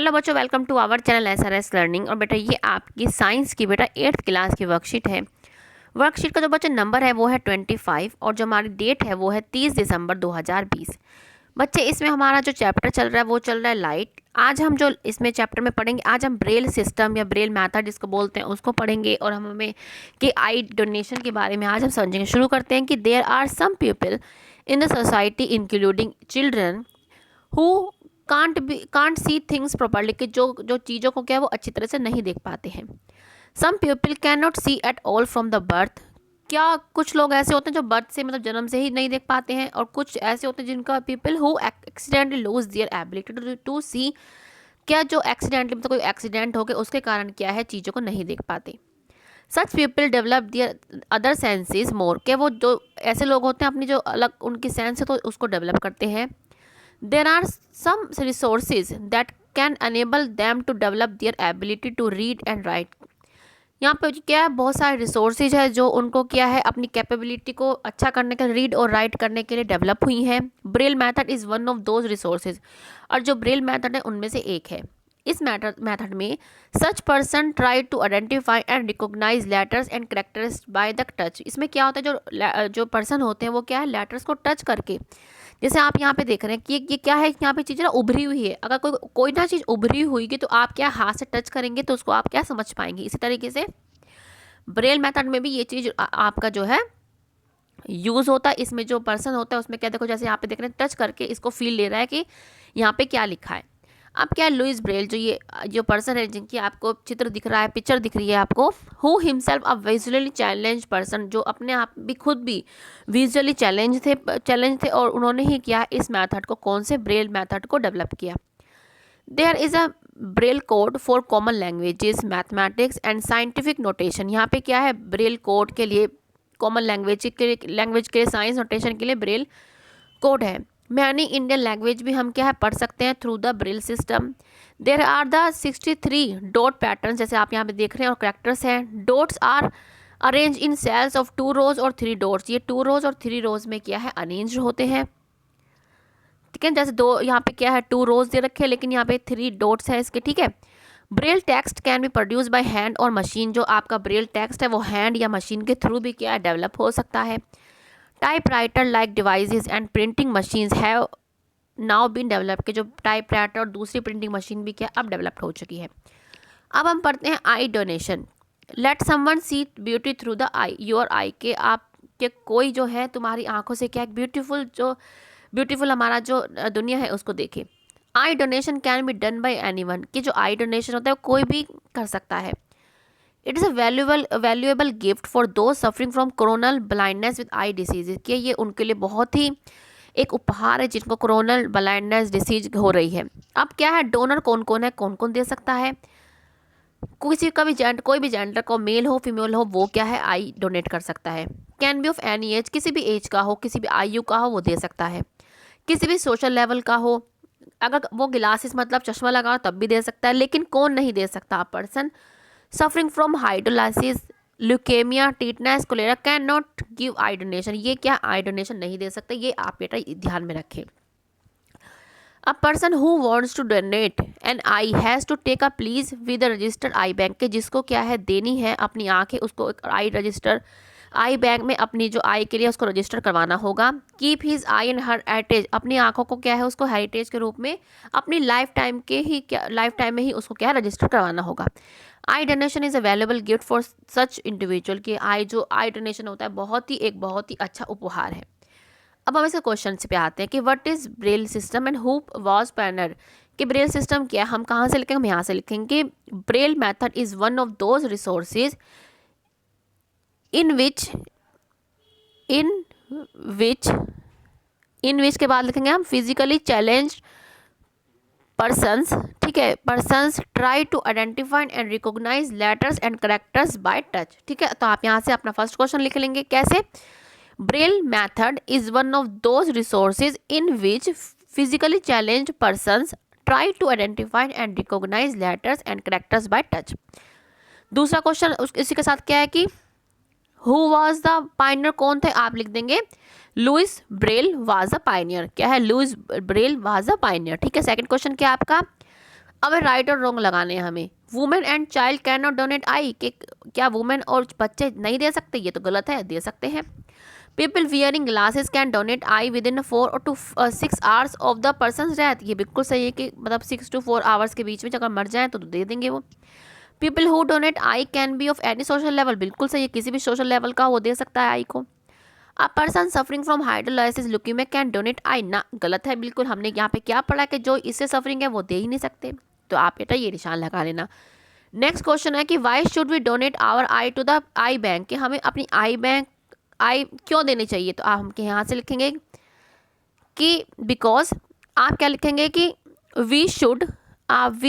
Hello बच्चों, welcome to our channel SRS learning. और बेटा ये आपकी साइंस की बेटा 8th क्लास की वर्कशीट है। वर्कशीट का जो बच्चे नंबर है वो है 25 और जो हमारी डेट है वो है 30 दिसंबर 2020। बच्चे इसमें हमारा जो चैप्टर चल रहा है वो चल रहा है लाइट। आज हम जो इसमें चैप्टर में पढ़ेंगे, आज हम ब्रेल सिस्टम या ब्रेल मैथड जिसको बोलते हैं उसको पढ़ेंगे। और हम हमें कि आई डोनेशन के बारे में आज हम समझेंगे। शुरू करते हैं कि there are some people in the society including children who can't see things properly, कि जो चीज़ों को क्या है वो अच्छी तरह से नहीं देख पाते हैं। Some people can not see at all from the birth. क्या कुछ लोग ऐसे होते हैं जो बर्थ से मतलब जन्म से ही नहीं देख पाते हैं, और कुछ ऐसे होते हैं जिनका people who accidentally lose their ability to see. क्या जो एक्सीडेंटली मतलब कोई एक्सीडेंट हो गया उसके कारण क्या है चीज़ों को नहीं देख पाते। सच पीपल डेवलप दियर अदर सेंसेस मोर। क्या वो जो ऐसे लोग होते हैं अपनी जो अलग उनकी सेंस है तो उसको डेवलप करते हैं। There are some resources that can enable them to develop their ability to read and write. यहाँ पे क्या है, बहुत सारे रिसोर्सेज है जो उनको क्या है अपनी कैपेबिलिटी को अच्छा करने के रीड और राइट करने के लिए डेवलप हुई हैं। Braille method is one of those resources, और जो ब्रेल मैथड है उनमें से एक है। इस मैथड में such person try to identify and recognise letters and characters by the touch. इसमें क्या होता है, जो पर्सन होते हैं वो क्या है लेटर्स को टच करके, जैसे आप यहाँ पे देख रहे हैं कि ये क्या है, यहाँ पे चीज़ ना उभरी हुई है। अगर कोई ना चीज़ उभरी हुई की तो आप क्या हाथ से टच करेंगे तो उसको आप क्या समझ पाएंगे। इसी तरीके से ब्रेल मेथड में भी ये चीज़ आपका जो है यूज़ होता है। इसमें जो पर्सन होता है उसमें क्या, देखो जैसे यहाँ पे देख रहे हैं टच करके इसको फील ले रहा है कि यहाँ पे क्या लिखा है। अब क्या है, लुइस ब्रेल जो पर्सन है जिनकी आपको चित्र दिख रहा है, पिक्चर दिख रही है आपको, who himself a visually challenge person, जो अपने आप भी खुद भी विजुअली चैलेंज थे और उन्होंने ही किया इस मेथड को, कौन से ब्रेल मेथड को डेवलप किया। There is a Braille code for common languages, mathematics and scientific notation. यहाँ पे क्या है, ब्रेल कोड के लिए, कॉमन लैंग्वेज के लिए, साइंस नोटेशन के लिए ब्रेल कोड है। मैनी इंडियन लैंग्वेज भी हम क्या है पढ़ सकते हैं through the Braille system. There are the 63 dot pattern, जैसे आप यहाँ पे देख रहे हैं, और कैरेक्टर्स हैं। Dots are arrange in cells of 2 rows और 3 डॉट्स। ये 2 रोज और 3 रोज में क्या है अरेंज होते हैं, ठीक है। जैसे दो यहाँ पे क्या है 2 रोज दे रखे हैं, लेकिन यहाँ पे 3 डॉट्स है इसके, ठीक है। Braille text can be produce by hand और मशीन। जो आपका ब्रेल टेक्स्ट है वो हैंड या मशीन के थ्रू भी क्या है डेवलप हो सकता है। Typewriter like devices and printing machines have now been develop, के जो टाइपराइटर और दूसरी प्रिंटिंग मशीन भी क्या अब डेवलप्ड हो चुकी है। अब हम पढ़ते हैं eye donation. Let someone see beauty through the eye, your eye, के आप के कोई जो है तुम्हारी आंखों से क्या एक ब्यूटीफुल हमारा जो दुनिया है उसको देखे। आई donation can be done by anyone, कि जो आई डोनेशन होता है वो कोई भी कर सकता है। It is a valuable gift for those suffering from corneal blindness with eye disease, कि ये उनके लिए बहुत ही एक उपहार है जिनको कोरोनल ब्लाइंडनेस डिसीज हो रही है। अब क्या है, डोनर कौन कौन है, कौन कौन दे सकता है। किसी का भी कोई भी जेंडर को, मेल हो फीमेल हो, वो क्या है आई डोनेट कर सकता है। Can be of any as, किसी भी एज का हो, किसी भी आयु का हो, वो दे सकता है। किसी भी सोशल लेवल का हो, अगर वो ग्लासेस मतलब चश्मा लगाओ तब भी दे सकता है। लेकिन कौन नहीं दे सकता, person suffering from hydrolysis, leukaemia, tetanus, cholera can not give eye donation. ये क्या आई डोनेशन नहीं दे सकते, ये आप बेटा ध्यान में रखें। A person who wants to donate an eye has to take a pledge with registered eye bank, के जिसको क्या है देनी है अपनी आँखें, उसको एक आई बैंक में अपनी जो आई के लिए उसको रजिस्टर करवाना होगा। Keep his I and her heritage, अपनी आंखों को क्या है उसको हेरिटेज के रूप में अपनी लाइफ टाइम में ही उसको क्या है रजिस्टर करवाना होगा। आई donation is a valuable gift for such individual, कि आई डोनेशन होता है बहुत ही अच्छा उपहार है। अब हम इसके क्वेश्चन पे आते हैं कि what is Braille system and who was Pioneer, कि ब्रेल सिस्टम क्या है, हम कहाँ से लिखेंगे, हम यहाँ से लिखेंगे। Braille method is one of those resources in which के बाद लिखेंगे हम फिजिकली चैलेंज पर्सन्स, ठीक है। Persons try to identify and recognise letters and characters by touch, ठीक है। तो आप यहाँ से अपना फर्स्ट क्वेश्चन लिख लेंगे कैसे। Braille method is one of those resources in which physically challenge persons try to identify and recognise letters and characters by touch. दूसरा क्वेश्चन इसी के साथ क्या है कि हु वॉज द पाइनियर, कौन थे, आप लिख देंगे Louis Braille was a pioneer. क्या है, Louis Braille was a pioneer, ठीक है। सेकंड क्वेश्चन क्या आपका, अब राइट और रॉन्ग लगाने हैं हमें। Women and child can not donate eye, कि क्या वुमेन और बच्चे नहीं दे सकते? ये तो गलत है, दे सकते हैं। People wearing glasses can donate I with in 4 to 6 hours of the person death, ये बिल्कुल सही है कि मतलब 6 to 4 आवर्स के बीच में अगर मर जाए तो दे देंगे वो। People who donate I can be of any social level, बिल्कुल सही है, किसी भी सोशल लेवल का वो दे सकता है आई को। A person suffering from hydrolysis leukaemia can donate eye, ना, गलत है बिल्कुल। हमने यहाँ पे क्या पढ़ा कि जो इससे सफरिंग है वो दे ही नहीं सकते, तो आप बेटा ये निशान लगा लेना। नेक्स्ट क्वेश्चन है कि why should we donate our eye to the eye bank, कि हमें अपनी आई क्यों देनी चाहिए? तो आप हम यहाँ से लिखेंगे कि बिकॉज, आप क्या लिखेंगे कि वी शुड, आप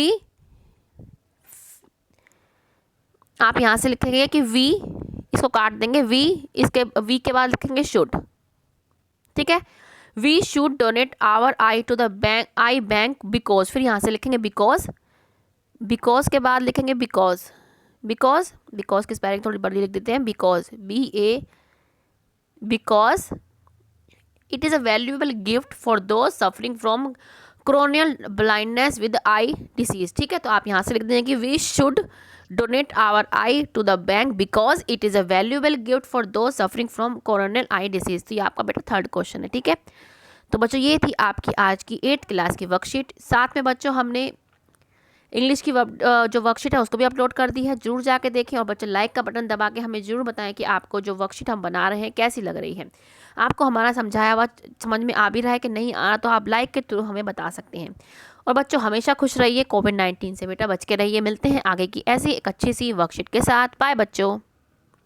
यहाँ से लिखेंगे कि वी, इसको काट देंगे, वी, इसके वी के बाद लिखेंगे शुड, ठीक है। We should donate our eye to the bank, eye bank because, फिर यहाँ से लिखेंगे बिकॉज, बिकॉज के बाद लिखेंगे बिकॉज, बिकॉज की स्पेलिंग थोड़ी बड़ी लिख देते हैं, because, because it is a valuable gift for those suffering from corneal blindness with eye disease, ठीक है। तो आप यहाँ से लिख देंगे कि we should donate our eye to the bank because it is a valuable gift for those suffering from corneal eye disease. तो ये आपका बेटा थर्ड क्वेश्चन है, ठीक है। तो बच्चों ये थी आपकी आज की 8th क्लास की वर्कशीट। साथ में बच्चों हमने इंग्लिश की जो वर्कशीट है उसको भी अपलोड कर दी है, जरूर जाके देखें। और बच्चों लाइक का बटन दबा के हमें जरूर बताएं कि आपको जो वर्कशीट हम बना रहे हैं कैसी लग रही है, आपको हमारा समझाया हुआ समझ में आ भी रहा है कि नहीं आ रहा, तो आप लाइक के थ्रू हमें बता सकते हैं। और बच्चों हमेशा खुश रहिए, कोविड-19 से बेटा बच के रहिए। मिलते हैं आगे की ऐसी एक अच्छी सी वर्कशीट के साथ। बाय बच्चों।